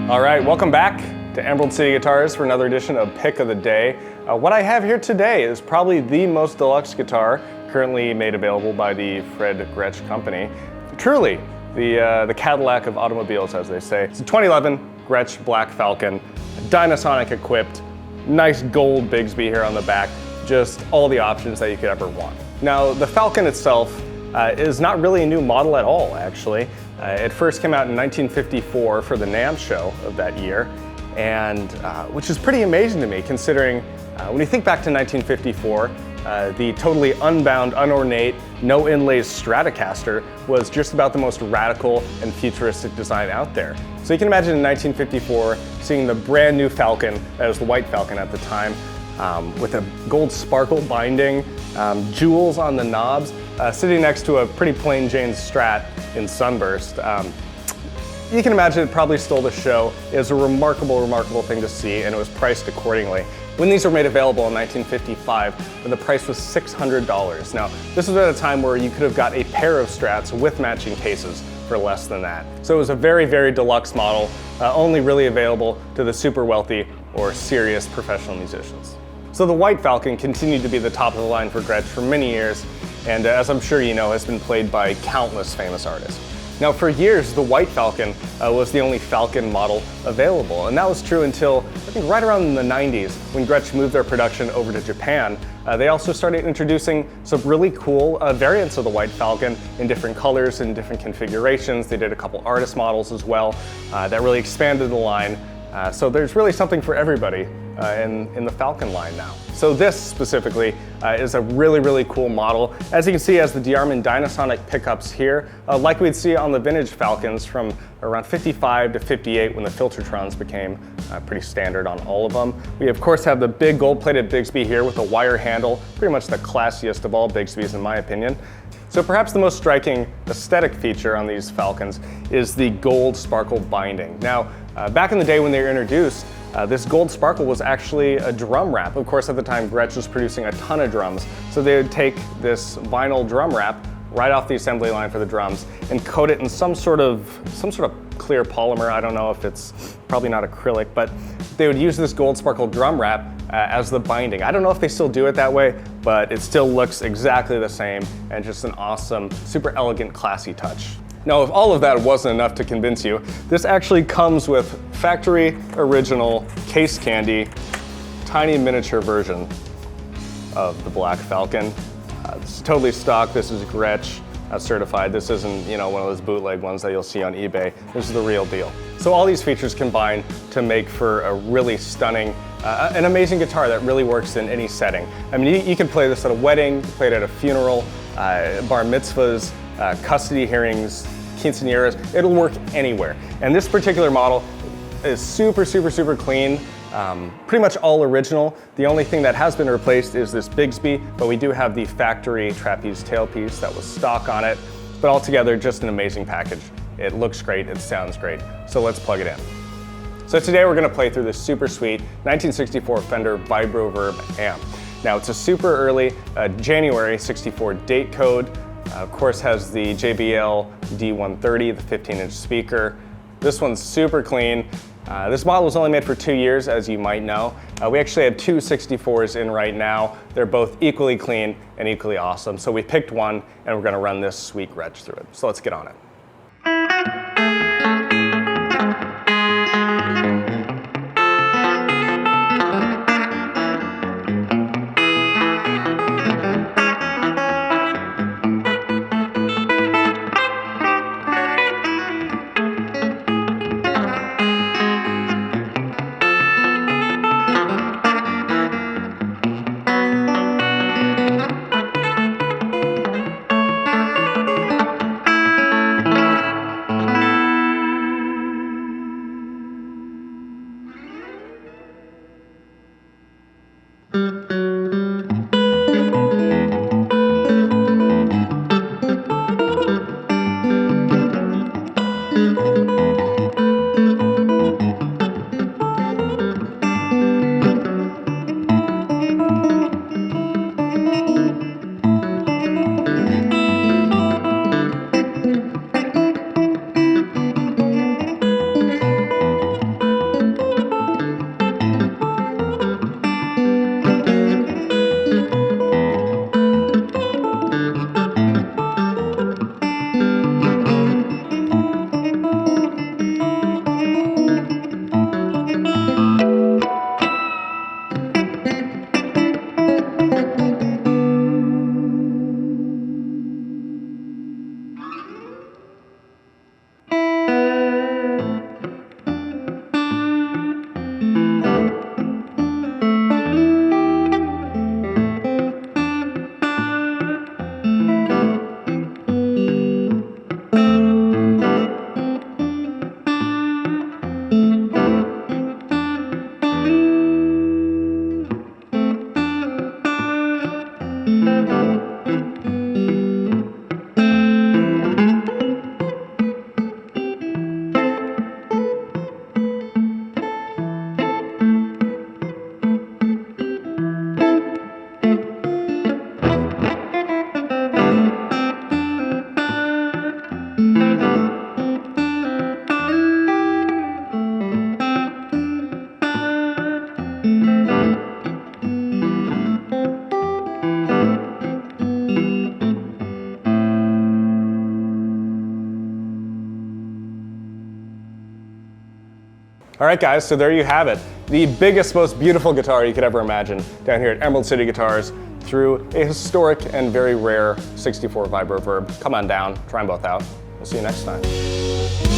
All right, welcome back to Emerald City Guitars for another edition of Pick of the Day. What I have here today is probably the most deluxe guitar currently made available by the Fred Gretsch company. Truly, the Cadillac of automobiles, as they say. It's a 2011 Gretsch Black Falcon, DynaSonic equipped, nice gold Bigsby here on the back, just all the options that you could ever want. Now, the Falcon itself is not really a new model at all, actually. It first came out in 1954 for the NAMM show of that year, and which is pretty amazing to me, considering when you think back to 1954, the totally unbound, unornate, no inlays Stratocaster was just about the most radical and futuristic design out there. So you can imagine in 1954 seeing the brand new Falcon, that was the white Falcon at the time, with a gold sparkle binding, jewels on the knobs, sitting next to a pretty plain Jane Strat in Sunburst. You can imagine it probably stole the show. It was a remarkable, remarkable thing to see, and it was priced accordingly. When these were made available in 1955, the price was $600. Now, this was at a time where you could have got a pair of Strats with matching cases for less than that. So it was a very, very deluxe model, only really available to the super wealthy or serious professional musicians. So the white Falcon continued to be the top of the line for Gretsch for many years, and as I'm sure you know, has been played by countless famous artists. Now, for years, the white Falcon was the only Falcon model available, and that was true until, I think, right around the 90s, when Gretsch moved their production over to Japan. They also started introducing some really cool variants of the white Falcon in different colors and different configurations. They did a couple artist models as well that really expanded the line. So there's really something for everybody in the Falcon line now. So this specifically is a really, really cool model. As you can see, it has the Diarman DynaSonic pickups here, like we'd see on the vintage Falcons from around 55 to 58 when the Filtertrons became pretty standard on all of them. We of course have the big gold-plated Bigsby here with a wire handle, pretty much the classiest of all Bigsbys in my opinion. So perhaps the most striking aesthetic feature on these Falcons is the gold sparkle binding. Now, back in the day when they were introduced, this gold sparkle was actually a drum wrap. Of course, at the time, Gretsch was producing a ton of drums, so they would take this vinyl drum wrap right off the assembly line for the drums and coat it in some sort of clear polymer. I don't know if it's probably not acrylic, but they would use this gold sparkle drum wrap as the binding. I don't know if they still do it that way, but it still looks exactly the same and just an awesome, super elegant, classy touch. Now, if all of that wasn't enough to convince you, this actually comes with factory original case candy, tiny miniature version of the Black Falcon. This is totally stock. This is Gretsch certified. This isn't, one of those bootleg ones that you'll see on eBay. This is the real deal. So all these features combine to make for a really stunning, an amazing guitar that really works in any setting. I mean, you can play this at a wedding, play it at a funeral, bar mitzvahs, custody hearings, quinceañeras. It'll work anywhere. And this particular model is super, super, super clean. Pretty much all original. The only thing that has been replaced is this Bigsby, but we do have the factory trapeze tailpiece that was stock on it. But altogether, just an amazing package. It looks great, it sounds great. So let's plug it in. So today we're gonna play through this super sweet 1964 Fender Vibroverb amp. Now it's a super early January 64 date code. Of course has the JBL D130, the 15-inch speaker. This one's super clean. This model was only made for 2 years, as you might know. We actually have two 64s in right now. They're both equally clean and equally awesome. So we picked one and we're gonna run this sweet Gretsch through it. So let's get on it. All right, guys, so there you have it. The biggest, most beautiful guitar you could ever imagine down here at Emerald City Guitars through a historic and very rare 64 Vibroverb. Come on down, try them both out. We'll see you next time.